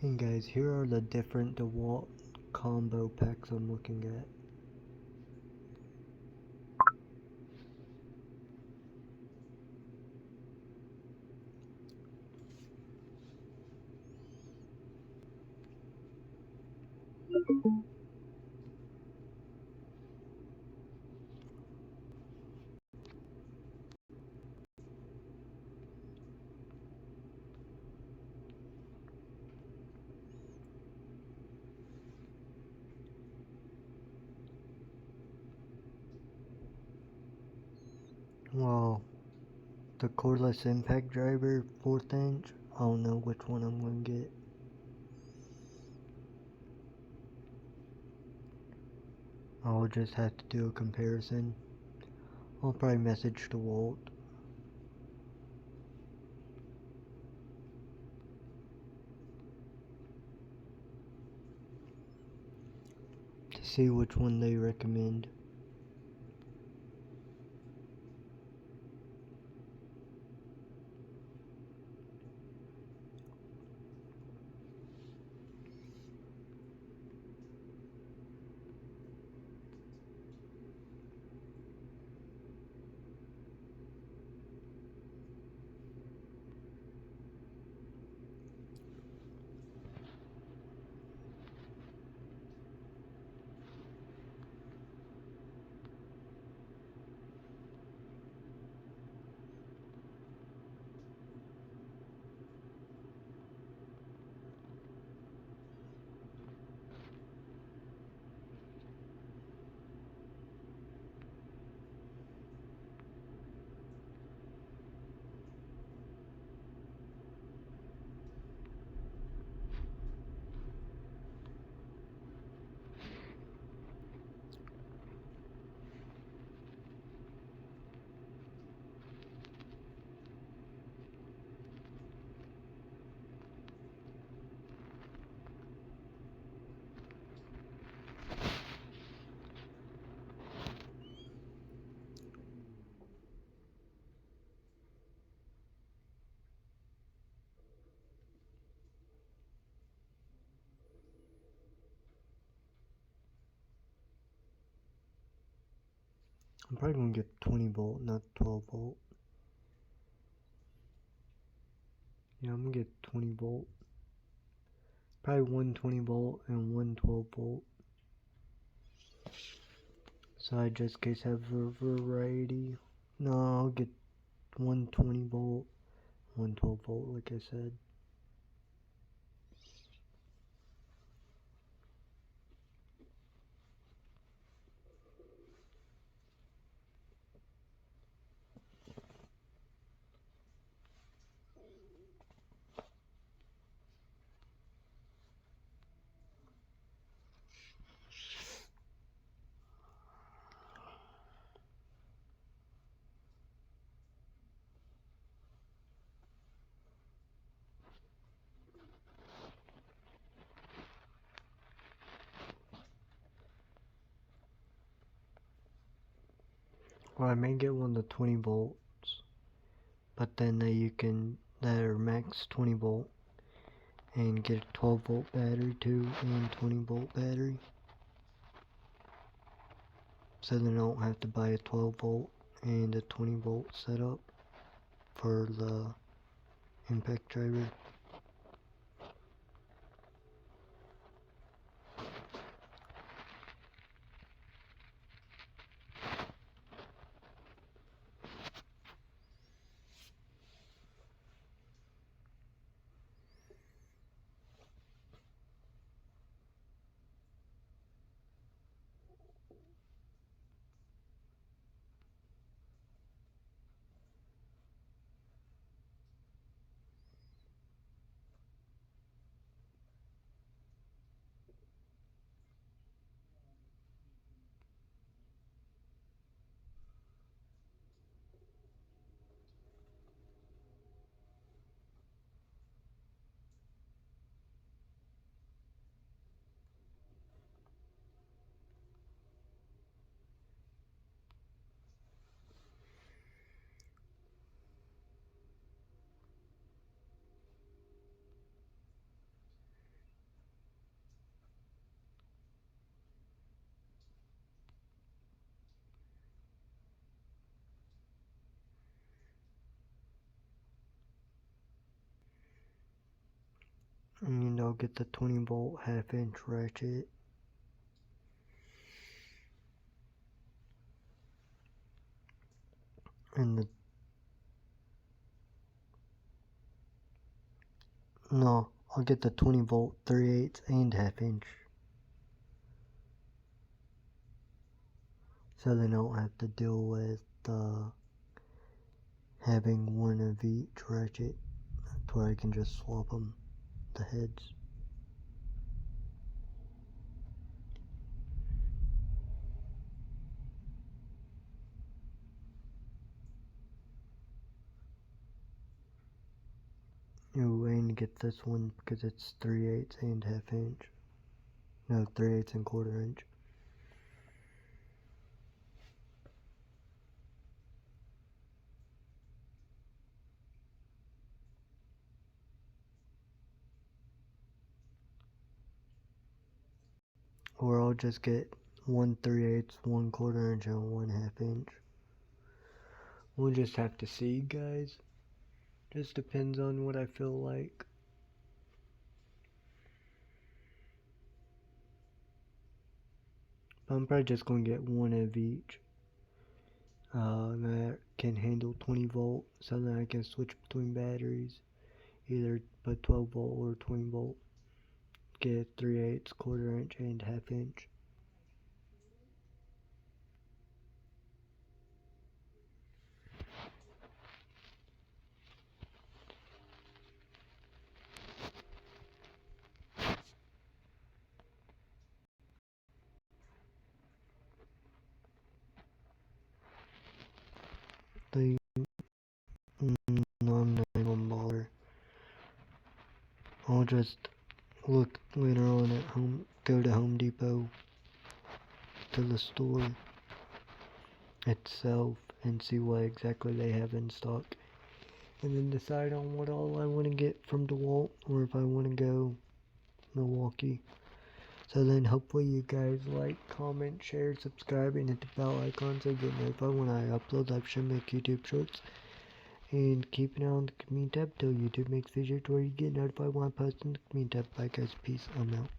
Hey guys, here are the different DeWalt combo packs I'm looking at. Well, the cordless impact driver 4th inch, I don't know which one I'm going to get. I'll just have to do a comparison. I'll probably message DeWalt to see which one they recommend. I'm probably going to get 20 volt, not 12 volt. Yeah, I'm going to get 20 volt. Probably one 20 volt and one 12 volt. So I just in case have a variety. No, I'll get one 20 volt, one 12 volt like I said. Or I may get one of the 20 volts, but then that are max 20 volt, and get a 12 volt battery too, and 20 volt battery. So then I don't have to buy a 12 volt and a 20 volt setup for the impact driver. And I'll get the 20 volt 1/2 inch ratchet. And I'll get the 20 volt 3/8 and 1/2 inch. So then I don't have to deal with having one of each ratchet, to where I can just swap them, the heads. Ooh, and get this one because it's 3/8 and 1/2 inch. No, 3/8 and 1/4 inch. Or I'll just get one 3/8, one 1/4 inch, and one 1/2 inch. We'll just have to see, guys. Just depends on what I feel like. I'm probably just gonna get one of each. That can handle 20 volt, so then I can switch between batteries. Either put 12 volt or 20 volt. Get 3/8, 1/4 inch, and 1/2 inch. They, no, I'm not even bother. I'll just look later on at home. Go to Home Depot, to the store itself, and see what exactly they have in stock, and then decide on what all I want to get from DeWalt, or if I want to go Milwaukee. So then hopefully you guys like, comment, share, subscribe, and hit the bell icon so you get notified when I upload live stream, make YouTube shorts. And keep an eye on the community tab till YouTube makes videos where you get notified when I post in the community tab. Bye guys, peace, I'm out.